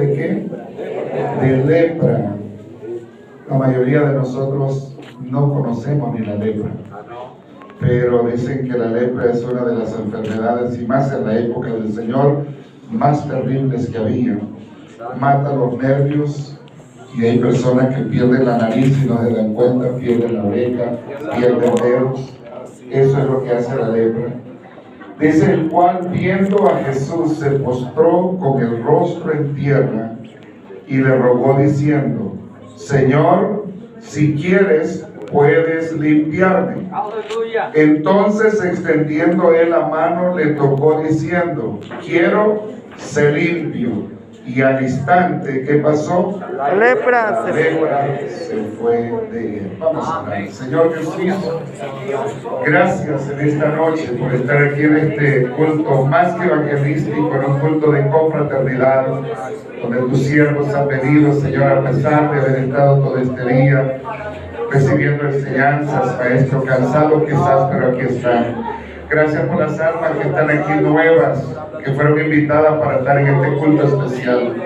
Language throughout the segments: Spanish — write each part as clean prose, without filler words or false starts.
¿de qué? De lepra. La mayoría de nosotros no conocemos ni la lepra, pero dicen que la lepra es una de las enfermedades, y más en la época del Señor, más terribles que había. Mata los nervios, y hay personas que pierden la nariz y no se dan cuenta, pierden la oreja, pierden dedos. Eso es lo que hace la lepra. Dice: el cual, viendo a Jesús, se postró con el rostro en tierra y le rogó diciendo: Señor, si quieres, puedes limpiarme. Aleluya. Entonces, extendiendo él la mano, le tocó diciendo: quiero, sé limpio. Y al instante, ¿qué pasó? La lepra La lepra se fue de él. Vamos a orar. Señor Jesús, gracias en esta noche por estar aquí en este culto más que evangelístico, en un culto de confraternidad, donde tus siervos han venido, Señor, a pesar de haber estado todo este día recibiendo enseñanzas, maestro, cansado quizás, pero aquí están. Gracias por las almas que están aquí nuevas, que fueron invitadas para estar en este culto especial.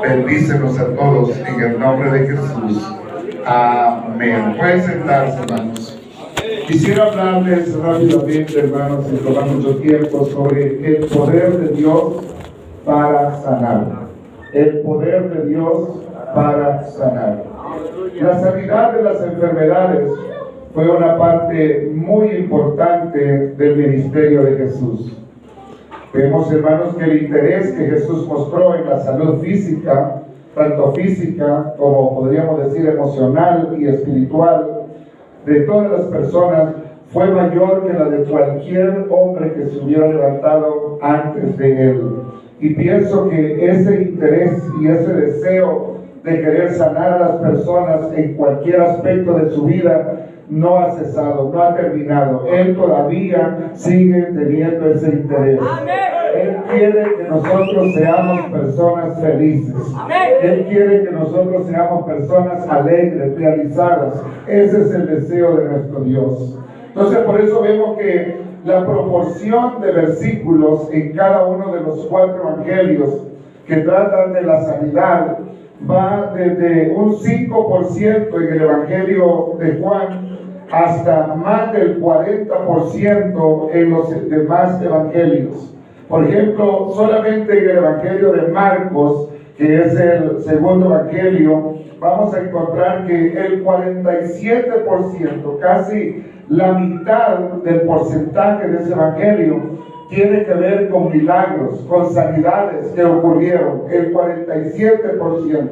Bendícenos a todos en el nombre de Jesús. Amén. Pueden sentarse, hermanos. Quisiera hablarles rápidamente, hermanos, sin tomar mucho tiempo, sobre el poder de Dios para sanar. El poder de Dios para sanar. La sanidad de las enfermedades fue una parte muy importante del ministerio de Jesús. Vemos, hermanos, que el interés que Jesús mostró en la salud física, tanto física como podríamos decir emocional y espiritual, de todas las personas, fue mayor que la de cualquier hombre que se hubiera levantado antes de él. Y pienso que ese interés y ese deseo de querer sanar a las personas en cualquier aspecto de su vida no ha cesado, no ha terminado. Él todavía sigue teniendo ese interés. Él quiere que nosotros seamos personas felices. Él quiere que nosotros seamos personas alegres, realizadas. Ese es el deseo de nuestro Dios. Entonces, por eso vemos que la proporción de versículos en cada uno de los 4 evangelios que tratan de la sanidad va desde un 5% en el evangelio de Juan hasta más del 40% en los demás evangelios. Por ejemplo, solamente en el evangelio de Marcos, que es el segundo evangelio, vamos a encontrar que el 47%, casi la mitad del porcentaje de ese evangelio, tiene que ver con milagros, con sanidades que ocurrieron, el 47%.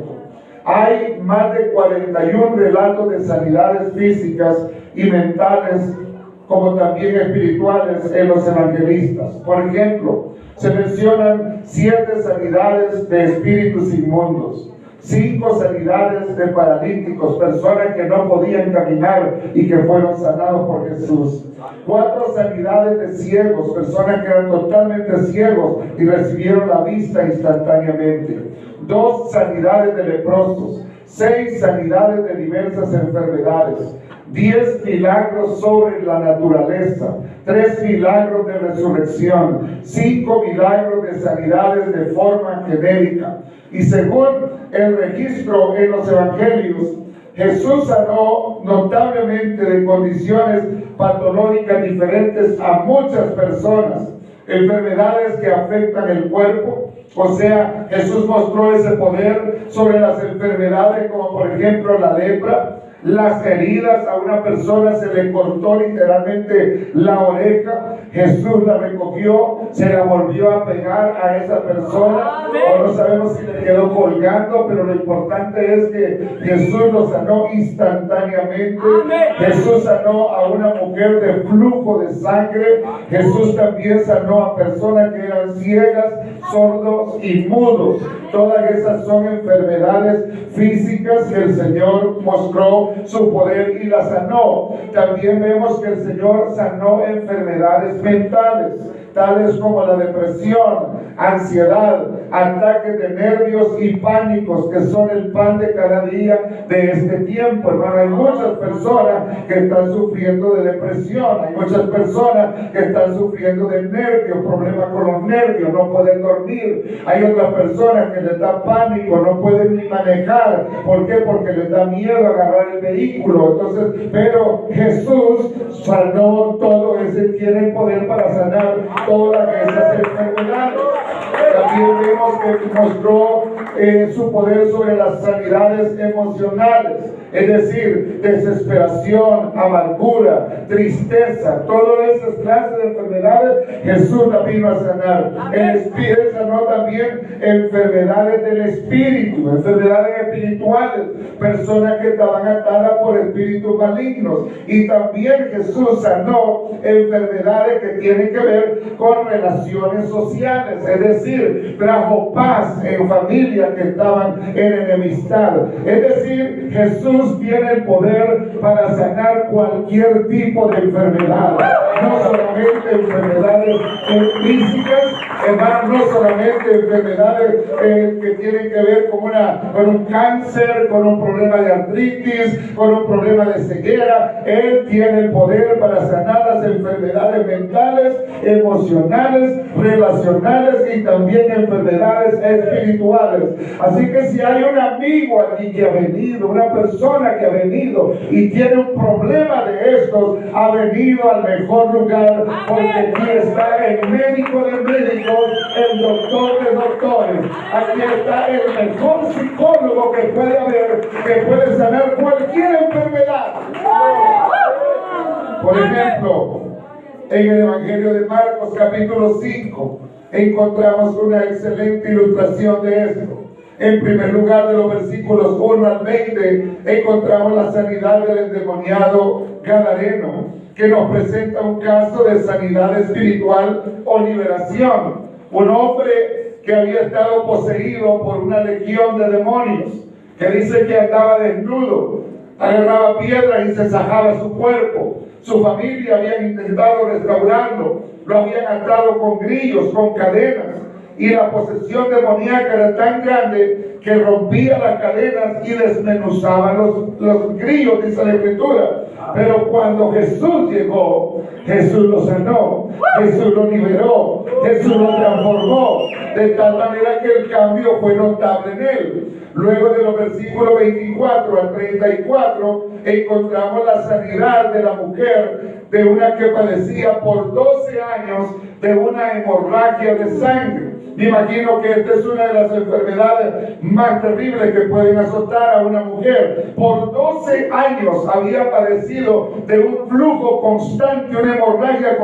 Hay más de 41 relatos de sanidades físicas y mentales, como también espirituales, en los evangelistas. Por ejemplo, se mencionan 7 sanidades de espíritus inmundos, 5 sanidades de paralíticos, personas que no podían caminar y que fueron sanados por Jesús. 4 sanidades de ciegos, personas que eran totalmente ciegos y recibieron la vista instantáneamente. 2 sanidades de leprosos, 6 sanidades de diversas enfermedades, 10 milagros sobre la naturaleza, 3 milagros de resurrección, 5 milagros de sanidades de forma genérica. Y según el registro en los evangelios, Jesús sanó notablemente de condiciones patológicas diferentes a muchas personas, enfermedades que afectan el cuerpo. O sea, Jesús mostró ese poder sobre las enfermedades como por ejemplo la lepra, las heridas. A una persona se le cortó literalmente la oreja, Jesús la recogió, se la volvió a pegar a esa persona, o no sabemos si le quedó colgando, pero lo importante es que Jesús lo sanó instantáneamente. Jesús sanó a una mujer de flujo de sangre. Jesús también sanó a personas que eran ciegas, sordos y mudos. Todas esas son enfermedades físicas que el Señor mostró su poder y las sanó. También vemos que el Señor sanó enfermedades mentales, tales como la depresión, ansiedad, ataques de nervios y pánicos, que son el pan de cada día de este tiempo, hermano. Hay muchas personas que están sufriendo de depresión, hay muchas personas que están sufriendo de nervios, problemas con los nervios, no poder dormir. Hay otras personas que que les da pánico, no pueden ni manejar. ¿Por qué? Porque les da miedo agarrar el vehículo. Entonces, pero Jesús sanó todo, ese tiene el poder para sanar todas esas enfermedades. También vemos que mostró su poder sobre las sanidades emocionales, es decir, desesperación, amargura, tristeza, todas esas clases de enfermedades Jesús las vino a sanar. El Espíritu sanó también enfermedades del espíritu, enfermedades espirituales, personas que estaban atadas por espíritus malignos, y también Jesús sanó enfermedades que tienen que ver con relaciones sociales, es decir, trajo paz en familias que estaban en enemistad. Es decir, Jesús tiene el poder para sanar cualquier tipo de enfermedad, no solamente enfermedades físicas, hermanos, no solamente enfermedades que tienen que ver con un cáncer, con un problema de artritis, con un problema de ceguera. Él tiene el poder para sanar las enfermedades mentales, emocionales, relacionales y también enfermedades espirituales. Así que si hay un amigo aquí que ha venido, una persona que ha venido y tiene un problema de estos, ha venido al mejor lugar, porque aquí está el médico de médicos, el doctor de doctores. Aquí está el mejor psicólogo que puede haber, que puede sanar cualquier enfermedad. Por ejemplo, en el Evangelio de Marcos capítulo 5 encontramos una excelente ilustración de esto. En primer lugar, de los versículos 1 al 20, encontramos la sanidad del endemoniado gadareno, que nos presenta un caso de sanidad espiritual o liberación. Un hombre que había estado poseído por una legión de demonios, que dice que andaba desnudo, agarraba piedras y se sajaba su cuerpo. Su familia había intentado restaurarlo, lo habían atado con grillos, con cadenas, y la posesión demoníaca era tan grande que rompía las cadenas y desmenuzaba los grillos, dice la Escritura. Pero cuando Jesús llegó, Jesús lo sanó, Jesús lo liberó, Jesús lo transformó, de tal manera que el cambio fue notable en él. Luego de los versículos 24 al 34 encontramos la sanidad de la mujer, de una que padecía por 12 años de una hemorragia de sangre. Me imagino que esta es una de las enfermedades más terribles que pueden azotar a una mujer. Por 12 años había padecido de un flujo constante, una hemorragia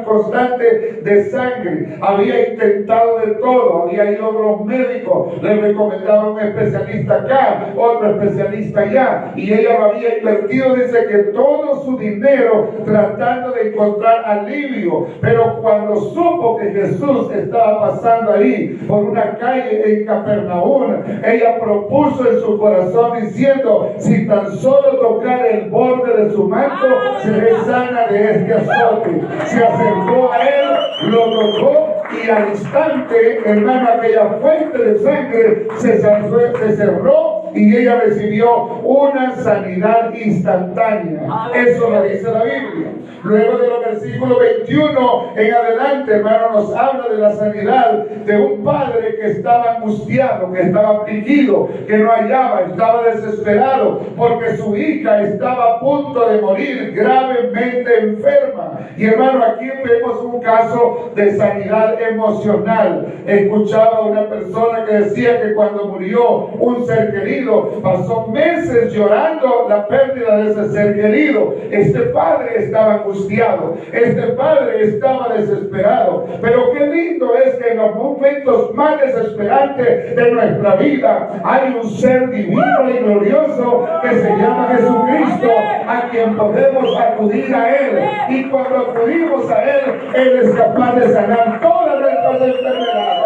constante de sangre. Había intentado de todo, había ido a los médicos, le recomendaban un especialista acá, otro especialista allá, y ella lo había invertido, dice que todo su dinero tratando de encontrar alivio. Pero cuando supo que Jesús estaba pasando ahí por una calle en Capernaum, ella propuso en su corazón diciendo: si tan solo tocar el borde de su manto, seré sana de este azote. Se acercó a él, lo tocó, y al instante, hermano, aquella fuente de sangre se cerró y ella recibió una sanidad instantánea. Eso lo dice la Biblia. Luego de los versículos 21 en adelante, hermano, nos habla de la sanidad de un padre que estaba angustiado, que estaba afligido, que no hallaba, estaba desesperado porque su hija estaba a punto de morir, gravemente enferma. Y hermano, aquí vemos un caso de sanidad emocional. Escuchaba a una persona que decía que cuando murió un ser querido, pasó meses llorando la pérdida de ese ser querido. Este padre estaba angustiado, este padre estaba desesperado. Pero qué lindo es que en los momentos más desesperantes de nuestra vida hay un ser divino y glorioso que se llama Jesucristo, a quien podemos acudir a Él. Y cuando acudimos a Él, Él es capaz de sanar todas nuestras enfermedades.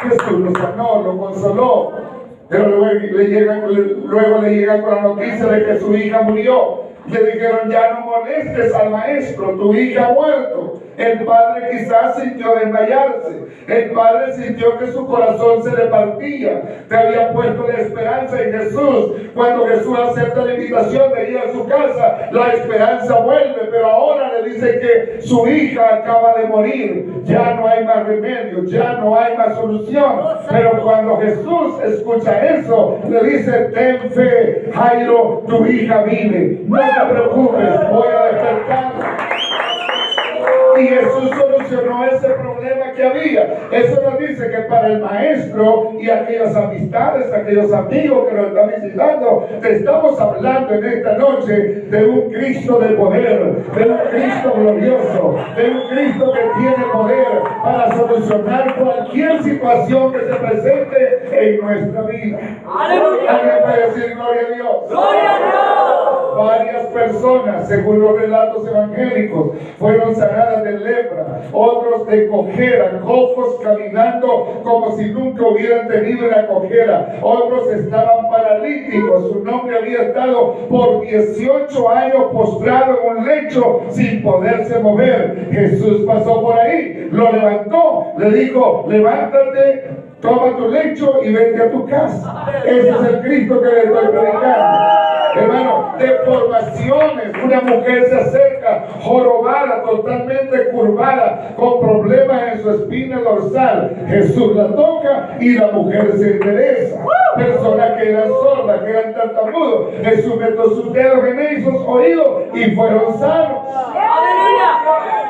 Jesús lo sanó, lo consoló. Pero luego le llegan con la noticia de que su hija murió. Le dijeron: ya no molestes al maestro, tu hija ha muerto. El padre quizás sintió desmayarse. El padre sintió que su corazón se le partía. Te había puesto la esperanza en Jesús. Cuando Jesús acepta la invitación de ir a su casa, la esperanza vuelve, pero ahora le dice que su hija acaba de morir. Ya no hay más remedio, ya no hay más solución. Pero cuando Jesús escucha eso, le dice: ten fe, Jairo, tu hija vive. No te preocupes, voy a despertarla. Y Jesús solucionó ese problema que había. Eso nos dice que para el maestro y aquellas amistades, aquellos amigos que nos están visitando, te estamos hablando en esta noche de un Cristo de poder, de un Cristo glorioso, de un Cristo que tiene poder para solucionar cualquier situación que se presente en nuestra vida. ¡Aleluya! ¿Alguien puede decir gloria a Dios? ¡Gloria a Dios! Varias personas, según los relatos evangélicos, fueron sanadas de lepra, otros de cojera, cojos caminando como si nunca hubieran tenido la cojera, otros estaban paralíticos, su nombre había estado por 18 años postrado en un lecho sin poderse mover. Jesús pasó por ahí, lo levantó, le dijo: levántate, toma tu lecho y vete a tu casa. Ese es el Cristo que le estoy predicando. Hermano, deformaciones. Una mujer se acerca jorobada, totalmente curvada, con problemas en su espina dorsal. Jesús la toca y la mujer se endereza. Personas que eran sordas, que eran tartamudos, Jesús metió sus dedos en esos oídos y fueron sanos.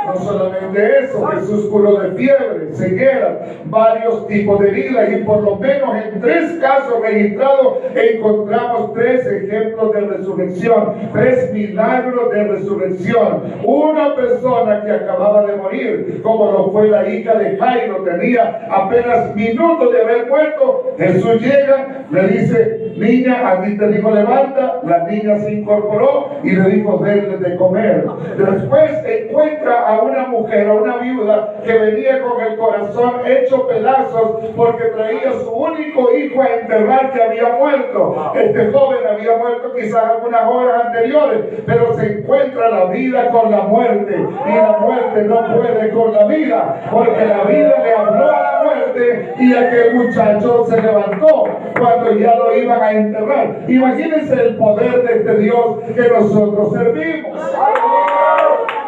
No solamente eso, Jesús curó de fiebre, ceguera, varios tipos de heridas, y por lo menos en 3 casos registrados encontramos 3 ejemplos de resurrección, 3 milagros de resurrección. Una persona que acababa de morir, como lo fue la hija de Jairo, tenía apenas minutos de haber muerto. Jesús llega, le dice: niña, a ti te dijo levanta. La niña se incorporó y le dijo: denle de comer. Después encuentra a una mujer, a una viuda que venía con el corazón hecho pedazos porque traía su único hijo a enterrar, que había muerto. Este joven había muerto quizás algunas horas anteriores, pero se encuentra la vida con la muerte, y la muerte no puede con la vida, porque la vida le habló a la muerte y aquel muchacho se levantó cuando ya lo iban a enterrar. Imagínense el poder de este Dios que nosotros servimos.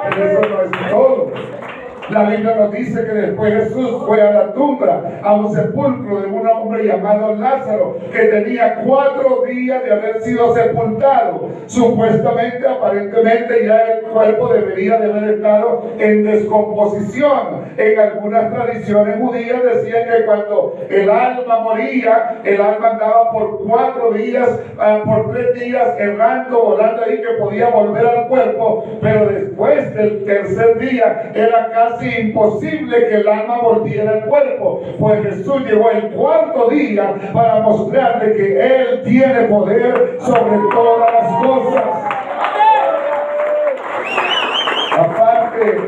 Pero eso no es todo. La Biblia nos dice que después Jesús fue a la tumba, a un sepulcro de un hombre llamado Lázaro, que tenía 4 días de haber sido sepultado. Supuestamente, aparentemente, ya el cuerpo debería de haber estado en descomposición. En algunas tradiciones judías decían que cuando el alma moría, el alma andaba por 4 días, por 3 días errando, volando ahí, que podía volver al cuerpo, pero después del 3er día era casi imposible que el alma volviera al cuerpo. Pues Jesús llegó el 4.º día para mostrarle que Él tiene poder sobre todas las cosas. Aparte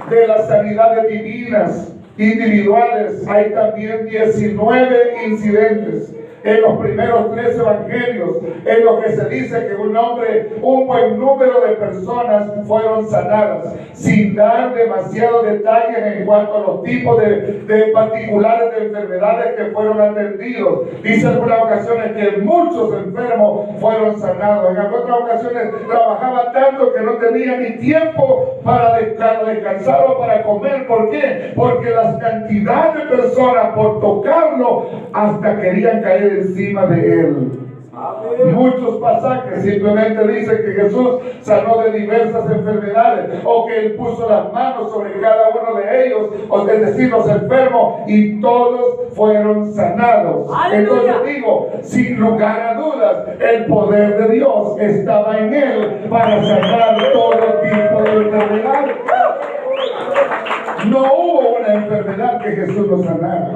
de las sanidades divinas individuales, hay también 19 incidentes en los primeros 3 evangelios, en los que se dice que un buen número de personas fueron sanadas, sin dar demasiados detalles en cuanto a los tipos de particulares de enfermedades que fueron atendidos. Dice en algunas ocasiones que muchos enfermos fueron sanados. En otras ocasiones trabajaba tanto que no tenía ni tiempo para descansar o para comer. ¿Por qué? Porque las cantidades de personas por tocarlo hasta querían caer encima de él. Muchos pasajes simplemente dicen que Jesús sanó de diversas enfermedades, o que Él puso las manos sobre cada uno de ellos, o es decir, los enfermos, y todos fueron sanados. Entonces digo, sin lugar a dudas, el poder de Dios estaba en Él para sanar todo tipo de enfermedades. No hubo una enfermedad que Jesús no sanara.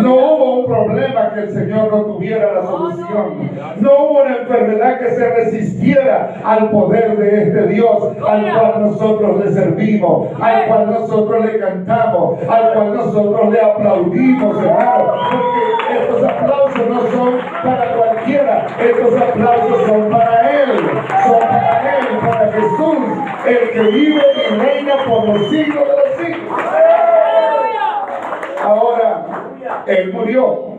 No hubo un problema que el Señor no tuviera la solución. No hubo una enfermedad que se resistiera al poder de este Dios al cual nosotros le servimos, al cual nosotros le cantamos, al cual nosotros le aplaudimos, hermano. Porque estos aplausos no son para cualquiera, estos aplausos son para Él, son para Él, para Jesús, el que vive y reina por los siglos de los Él murió,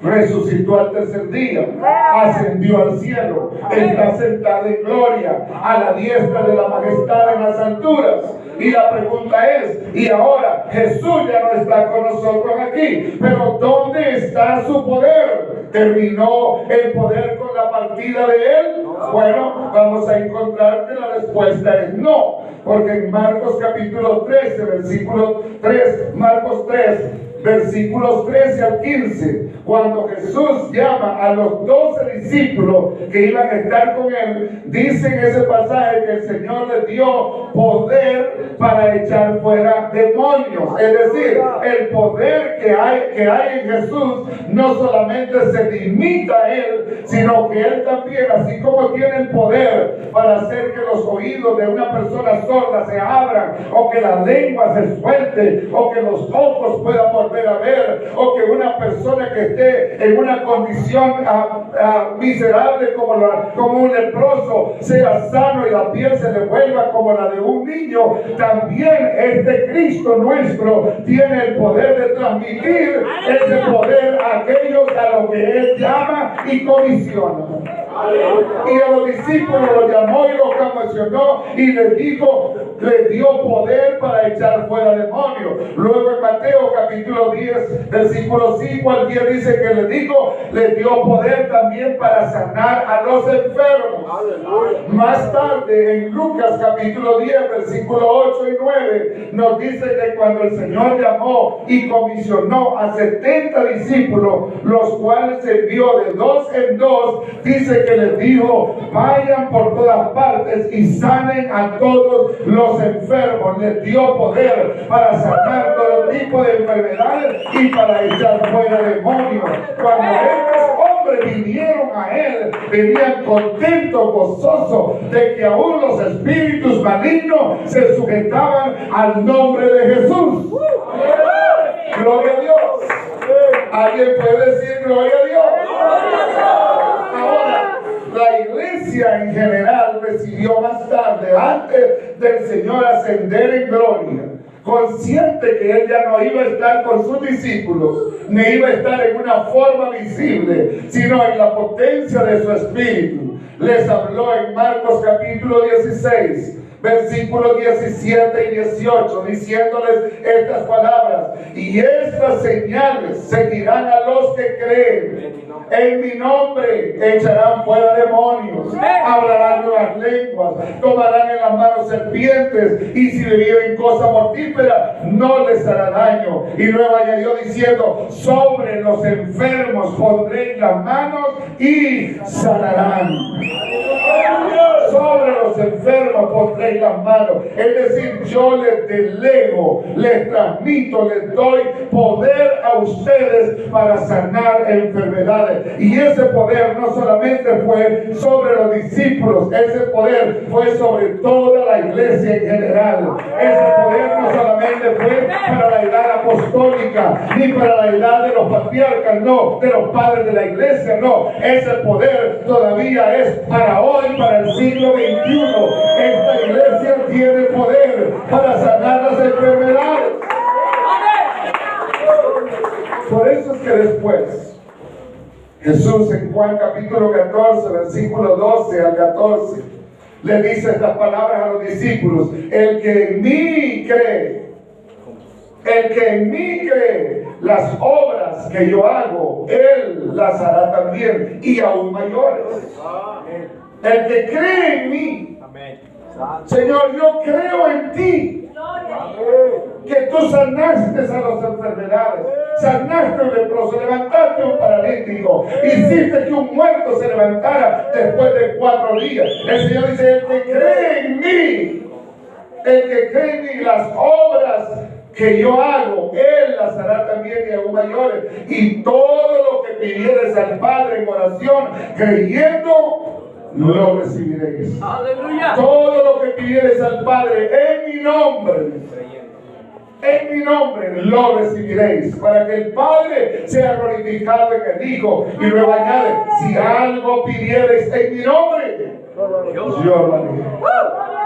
resucitó al tercer día, ascendió al cielo, está sentado en gloria a la diestra de la majestad en las alturas. Y la pregunta es, y ahora Jesús ya no está con nosotros aquí, pero ¿dónde está su poder? ¿Terminó el poder con la partida de Él? Bueno, vamos a encontrar que la respuesta es no, porque en Marcos capítulo 13, versículo 3, Marcos 3, versículos 13 al 15, cuando Jesús llama a los 12 discípulos que iban a estar con Él, dice en ese pasaje que el Señor les dio poder para echar fuera demonios. Es decir, el poder que hay en Jesús no solamente se limita a Él, sino que Él también, así como tiene el poder para hacer que los oídos de una persona sorda se abran, o que la lengua se suelte, o que los ojos puedan volver a ver, o que una persona que esté en una condición miserable como un leproso sea sano y la piel se le vuelva como la de un niño, también este Cristo nuestro tiene el poder de transmitir ese poder a aquellos a los que Él llama y comisiona. Y a los discípulos los llamó y los comisionó y les dijo, les dio poder para echar fuera demonios. Luego en Mateo capítulo 10, versículo 5 al 10 dice que les dijo, les dio poder también para sanar a los enfermos. Más tarde en Lucas capítulo 10, versículo 8 y 9 nos dice que cuando el Señor llamó y comisionó a 70 discípulos, los cuales envió de 2 en 2, dice que les dijo, vayan por todas partes y sanen a todos los enfermos. Les dio poder para sanar todo tipo de enfermedades y para echar fuera demonios. Cuando estos hombres vinieron a Él, venían contentos, gozosos de que aún los espíritus malignos se sujetaban al nombre de Jesús. Gloria a Dios. ¿Alguien puede decir gloria a Dios? Ahora, la iglesia en general recibió más tarde, antes del Señor ascender en gloria, consciente que Él ya no iba a estar con sus discípulos, ni iba a estar en una forma visible, sino en la potencia de su espíritu. Les habló en Marcos capítulo 16, versículos 17 y 18, diciéndoles estas palabras: y estas señales seguirán a los que creen. En mi nombre echarán fuera demonios, hablarán nuevas lenguas, tomarán en las manos serpientes, y si bebieren cosa mortífera no les hará daño. Y luego añadió diciendo: sobre los enfermos pondré las manos y sanarán. Sobre los enfermos pondré las manos. Es decir, yo les delego, les transmito, les doy poder a ustedes para sanar enfermedades. Y ese poder no solamente fue sobre los discípulos, ese poder fue sobre toda la iglesia en general. Ese poder no solamente fue para la edad apostólica, ni para la edad de los patriarcas, no, de los padres de la iglesia, no. Ese poder todavía es para hoy, para el siglo XXI. Esta iglesia tiene poder para sanar las enfermedades. Por eso es que después Jesús en Juan capítulo 14, versículo 12 al 14, le dice estas palabras a los discípulos: el que en mí cree, el que en mí cree, las obras que yo hago, él las hará también, y aún mayores. El que cree en mí, Señor, yo creo en ti, que tú sanaste a las enfermedades, sanaste a un leproso, levantaste a un paralítico, hiciste que un muerto se levantara después de 4 días. El Señor dice: el que cree en mí, el que cree en mí, las obras que yo hago, él las hará también, y aún mayores. Y todo lo que pidieres al Padre en oración, creyendo, lo recibiréis. ¡Aleluya! Todo lo que pidieres al Padre en mi nombre lo recibiréis, para que el Padre sea glorificado en el Hijo. Y luego añade: si algo pidieres en mi nombre, yo lo haré.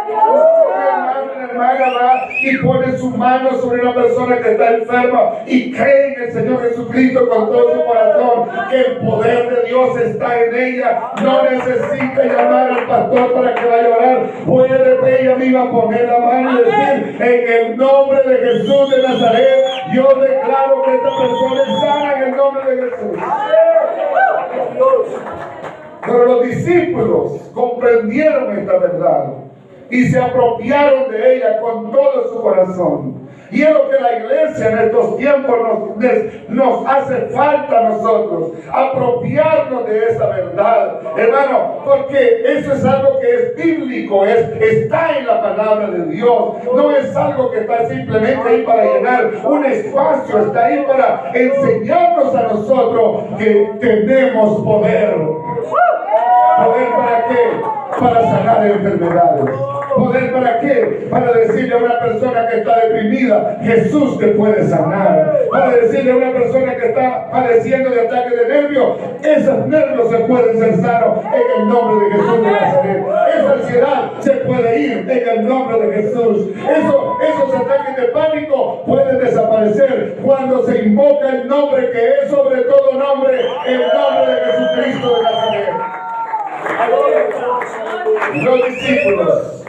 La hermana va y pone su mano sobre una persona que está enferma y cree en el Señor Jesucristo con todo su corazón, que el poder de Dios está en ella. No necesita llamar al pastor para que vaya a orar. Puede ella misma poner la mano y decir: en el nombre de Jesús de Nazaret, yo declaro que esta persona es sana en el nombre de Jesús. Pero los discípulos comprendieron esta verdad y se apropiaron de ella con todo su corazón. Y es lo que la iglesia en estos tiempos nos hace falta a nosotros, apropiarnos de esa verdad, hermano, porque eso es algo que es bíblico, está en la palabra de Dios. No es algo que está simplemente ahí para llenar un espacio, está ahí para enseñarnos a nosotros que tenemos poder. ¿Poder para qué? Para sanar enfermedades. ¿Poder para qué? Para decirle a una persona que está deprimida: Jesús te puede sanar. Para decirle a una persona que está padeciendo de ataques de nervios: esos nervios se pueden ser sanos en el nombre de Jesús de Nazaret. Esa ansiedad se puede ir en el nombre de Jesús. Esos ataques de pánico pueden desaparecer cuando se invoca el nombre que es sobre todo nombre, el nombre de Jesucristo de Nazaret. Los discípulos.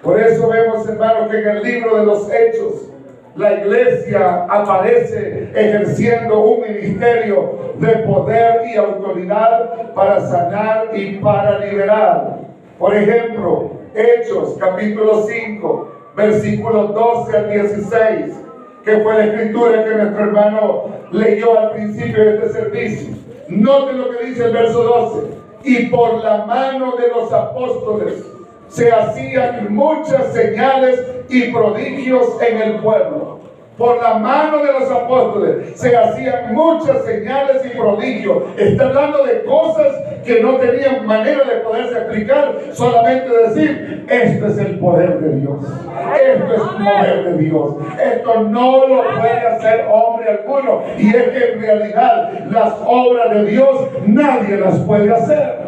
Por eso vemos, hermanos, que en el libro de los Hechos la iglesia aparece ejerciendo un ministerio de poder y autoridad para sanar y para liberar. Por ejemplo, Hechos capítulo 5, versículos 12 al 16, que fue la escritura que nuestro hermano leyó al principio de este servicio. Noten lo que dice el verso 12: y por la mano de los apóstoles se hacían muchas señales y prodigios en el pueblo. Por la mano de los apóstoles se hacían muchas señales y prodigios. Está hablando de cosas que no tenían manera de poderse explicar, solamente decir: esto es el poder de Dios, esto es el poder de Dios, esto no lo puede hacer hombre alguno. Y es que en realidad las obras de Dios nadie las puede hacer.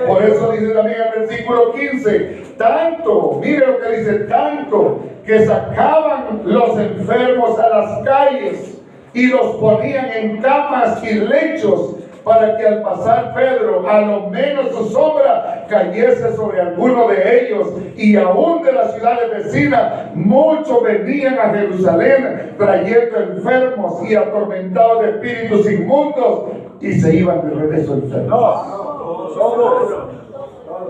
Por eso dice también el versículo 15, tanto, mire lo que dice, tanto que sacaban los enfermos a las calles y los ponían en camas y lechos, para que al pasar Pedro, a lo menos su sombra cayese sobre alguno de ellos. Y aún de las ciudades vecinas muchos venían a Jerusalén trayendo enfermos y atormentados de espíritus inmundos, y se iban de regreso enfermos.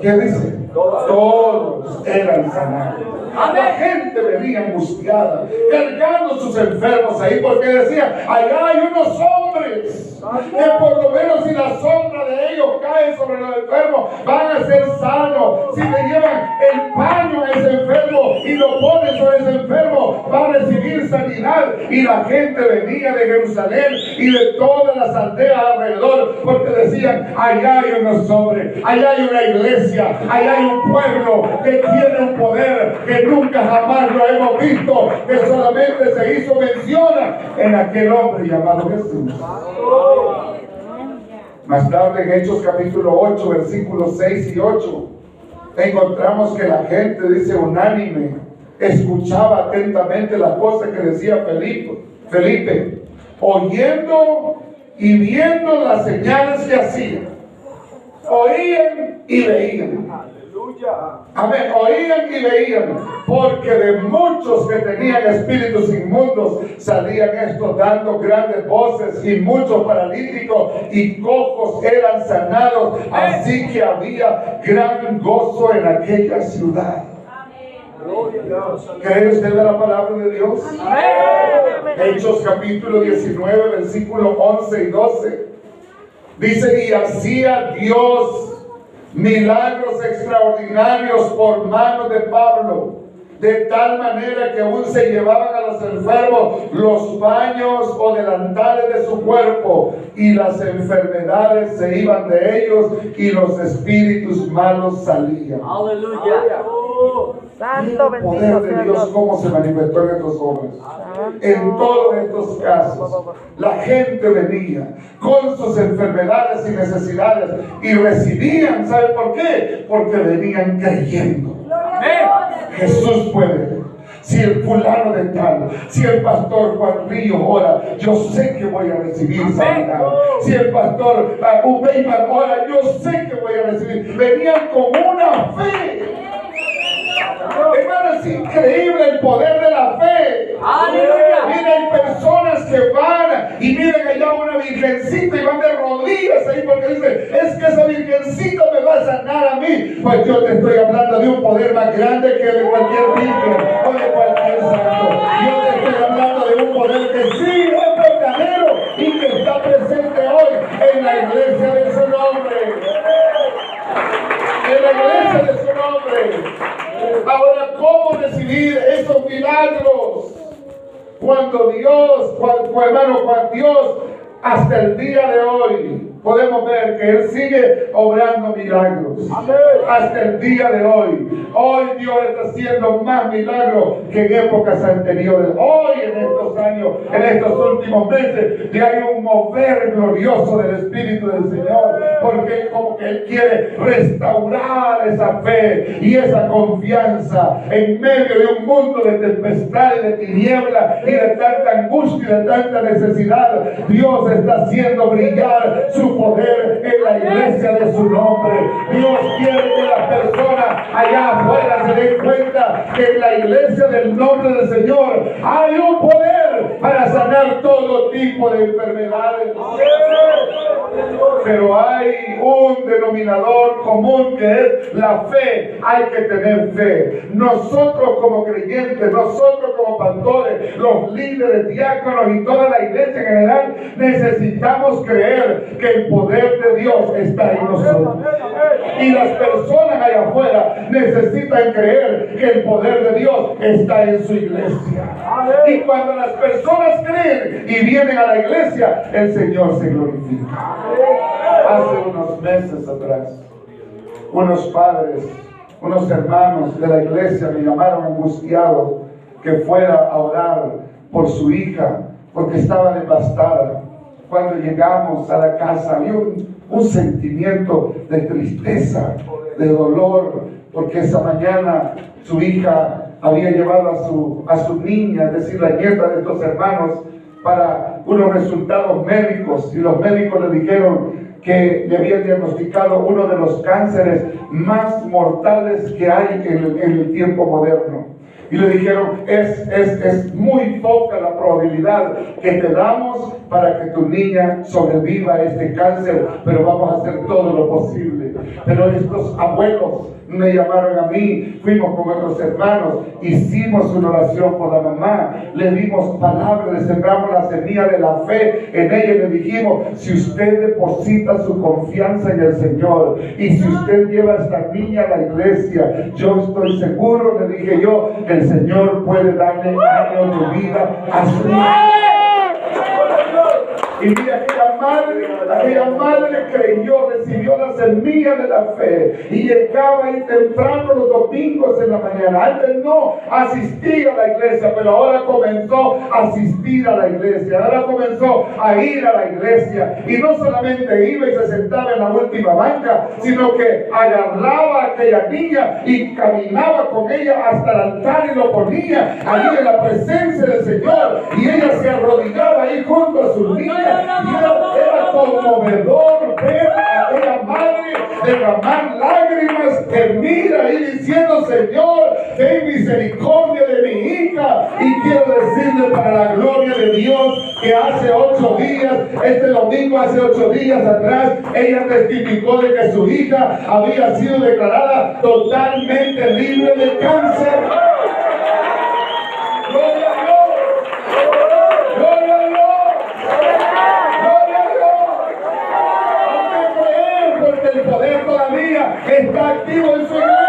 ¿Qué dice? Todos eran sanados. La gente venía angustiada, cargando sus enfermos ahí, porque decían: allá hay unos hombres que por lo menos si la sombra de ellos cae sobre los enfermos, van a ser sanos. Si le llevan el paño a ese enfermo y lo ponen sobre ese enfermo, va a recibir sanidad. Y la gente venía de Jerusalén y de todas las aldeas alrededor, porque decían: allá hay unos hombres, allá hay una iglesia, allá hay un pueblo que tiene un poder que nunca jamás lo hemos visto, que solamente se hizo mención en aquel hombre llamado Jesús. Más tarde en Hechos capítulo 8, versículos 6 y 8, encontramos que la gente, dice, unánime, escuchaba atentamente las cosas que decía Felipe, oyendo y viendo las señales que hacía. Oían y veían. Amén, oían y veían, porque de muchos que tenían espíritus inmundos salían estos dando grandes voces, y muchos paralíticos y cojos eran sanados. Así que había gran gozo en aquella ciudad. ¿Cree usted de la palabra de Dios? Hechos capítulo 19, versículos 11 y 12. Dice: y hacía Dios milagros extraordinarios por manos de Pablo, de tal manera que aún se llevaban a los enfermos los paños o delantales de su cuerpo, y las enfermedades se iban de ellos y los espíritus malos salían. Aleluya. Santo, el poder de Dios, cómo se manifestó en estos hombres. En todos estos casos, la gente venía con sus enfermedades y necesidades y recibían. ¿Sabe por qué? Porque venían creyendo. Jesús puede. Si el fulano de tal, si el pastor Juan Río ora, yo sé que voy a recibir sanidad. Si el pastor Ubeyman ora, yo sé que voy a recibir. Venían con una fe. Hermano, es increíble el poder de la fe. ¡Aleluya! Mira, hay personas que van y miren allá una virgencita y van de rodillas ahí porque dicen, es que esa virgencita me va a sanar a mí. Pues yo te estoy hablando de un poder más grande que el de cualquier virgen o de cualquier santo. Yo te estoy hablando de un poder que sí es verdadero y que está presente hoy en la iglesia de su nombre. En la iglesia de su nombre. Ahora, ¿cómo recibir esos milagros? Cuando Dios, cuando Dios, hasta el día de hoy, podemos ver que Él sigue obrando milagros. Amén. Hasta el día de hoy. Hoy Dios está haciendo más milagros que en épocas anteriores. Hoy, en estos años, en estos últimos meses, ya hay un mover glorioso del Espíritu del Señor. Porque como que Él quiere restaurar esa fe y esa confianza en medio de un mundo de tempestad y de tiniebla y de tanta angustia y de tanta necesidad. Dios está haciendo brillar su poder en la iglesia de su nombre. Dios quiere que las personas allá afuera se den cuenta que en la iglesia del nombre del Señor hay un poder para sanar todo tipo de enfermedades. Pero hay un denominador común que es la fe. Hay que tener fe. Nosotros como creyentes, nosotros como pastores, los líderes, diáconos y toda la iglesia en general, necesitamos creer que el poder de Dios está en nosotros. Y las personas allá afuera necesitan creer que el poder de Dios está en su iglesia. Y cuando las personas creen y vienen a la iglesia, el Señor se glorifica. Hace unos meses atrás, unos padres, unos hermanos de la iglesia me llamaron angustiados que fuera a orar por su hija porque estaba devastada. Cuando llegamos a la casa había un sentimiento de tristeza, de dolor, porque esa mañana su hija había llevado a su niña, es decir, la nieta de estos hermanos, para unos resultados médicos, y los médicos le dijeron que le habían diagnosticado uno de los cánceres más mortales que hay en el tiempo moderno. Y le dijeron, es muy poca la probabilidad que te damos para que tu niña sobreviva a este cáncer, pero vamos a hacer todo lo posible. Pero estos abuelos me llamaron a mí, fuimos con otros hermanos, hicimos una oración por la mamá, le dimos palabras, le sembramos la semilla de la fe en ella y le dijimos, si usted deposita su confianza en el Señor y si usted lleva a esta niña a la iglesia, yo estoy seguro, le dije yo, que el Señor puede darle años de vida a su hija. Y mira, aquella madre creyó, recibió la semilla de la fe y llegaba ahí temprano los domingos en la mañana. Antes no asistía a la iglesia, pero ahora comenzó a asistir a la iglesia. Ahora comenzó a ir a la iglesia. Y no solamente iba y se sentaba en la última banca, sino que agarraba a aquella niña y caminaba con ella hasta el altar y lo ponía allí en la presencia del Señor. Y ella se arrodillaba ahí junto a sus niñas. Y era conmovedor ver a aquella madre derramar lágrimas, gemir ahí diciendo, Señor, ten misericordia de mi hija. Y quiero decirle para la gloria de Dios que hace 8 días, este domingo hace 8 días atrás, ella testificó de que su hija había sido declarada totalmente libre de cáncer. ¡Gloria a Dios! ¡Gloria a Dios! El poder todavía está activo en su iglesia.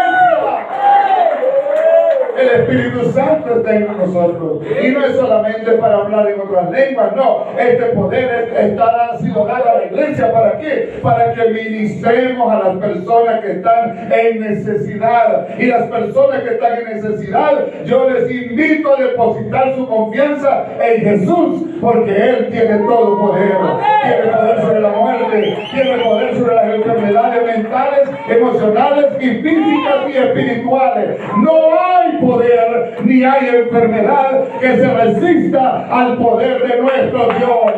El Espíritu Santo está en nosotros. Y no es solamente para hablar en otras lenguas, no. Este poder ha sido dado a la iglesia. ¿Para qué? Para que ministremos a las personas que están en necesidad. Y las personas que están en necesidad, yo les invito a depositar su confianza en Jesús, porque Él tiene todo poder. Tiene poder sobre la muerte, tiene poder sobre las enfermedades mentales emocionales y físicas y espirituales. No hay poder ni hay enfermedad que se resista al poder de nuestro Dios.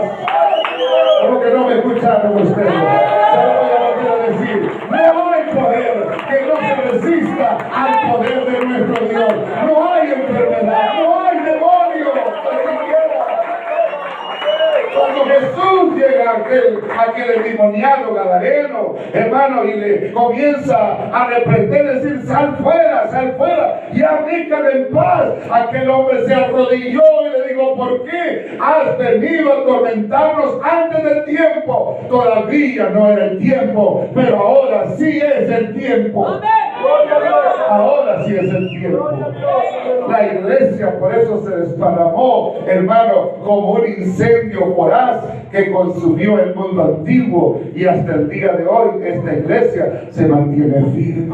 ¿Cómo que no me escucharon ustedes? Se lo voy a volver a decir. No hay poder que no se resista al poder de nuestro Dios. No hay enfermedad, no hay demonio, ni siquiera. Cuando Jesús llega a aquel endemoniado gadareno, hermano, y le comienza a reprender, decir, sal fuera, ya déjale en paz. Aquel hombre se arrodilló y le dijo, ¿por qué has venido a atormentarnos antes del tiempo? Todavía no era el tiempo, pero ahora sí es el tiempo. Ahora sí es el tiempo. La iglesia por eso se desparramó, hermano, como un incendio voraz que consumió el mundo antiguo, y hasta el día de hoy esta iglesia se mantiene firme.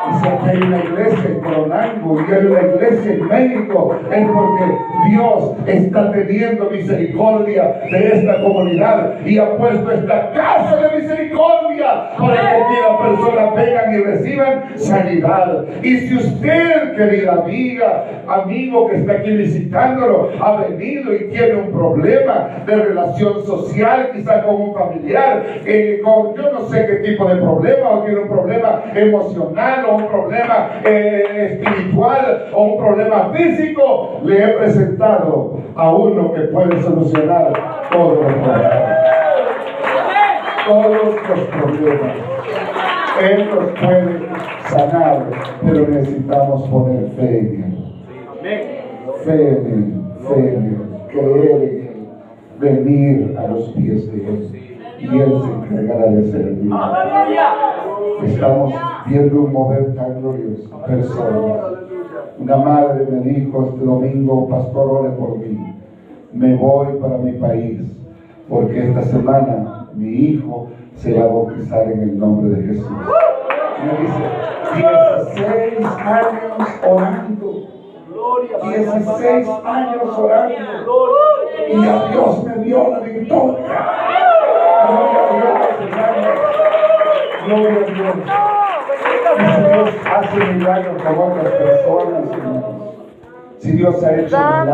Y si aquí hay una iglesia en Coronango y hay una iglesia en México, es porque Dios está teniendo misericordia de esta comunidad y ha puesto esta casa de misericordia para que aquellas personas vengan y reciban sanidad. Y si usted, querida amiga, amigo que está aquí visitándolo, ha venido y tiene un problema de relación social, quizás con un familiar, con yo no sé qué tipo de problema, o tiene un problema emocional, o un problema espiritual, o un problema físico, le he presentado a uno que puede solucionar todos los problemas. Todos los problemas. Él nos puede sanar, pero necesitamos poner fe en Él. Fe en Él, creer en Él, venir a los pies de Él, y Él se encargará de servir. Estamos viendo un mover tan glorioso. Personas. Una madre me dijo este domingo, pastor, ore por mí. Me voy para mi país, porque esta semana mi hijo se va a bautizar en el nombre de Jesús. Me dice, 16 años orando. 16 años orando. Y a Dios me dio la victoria. Gloria a Dios, hermano. Gloria a Dios. Y si Dios hace milagros con otras personas, si Dios ha hecho milagros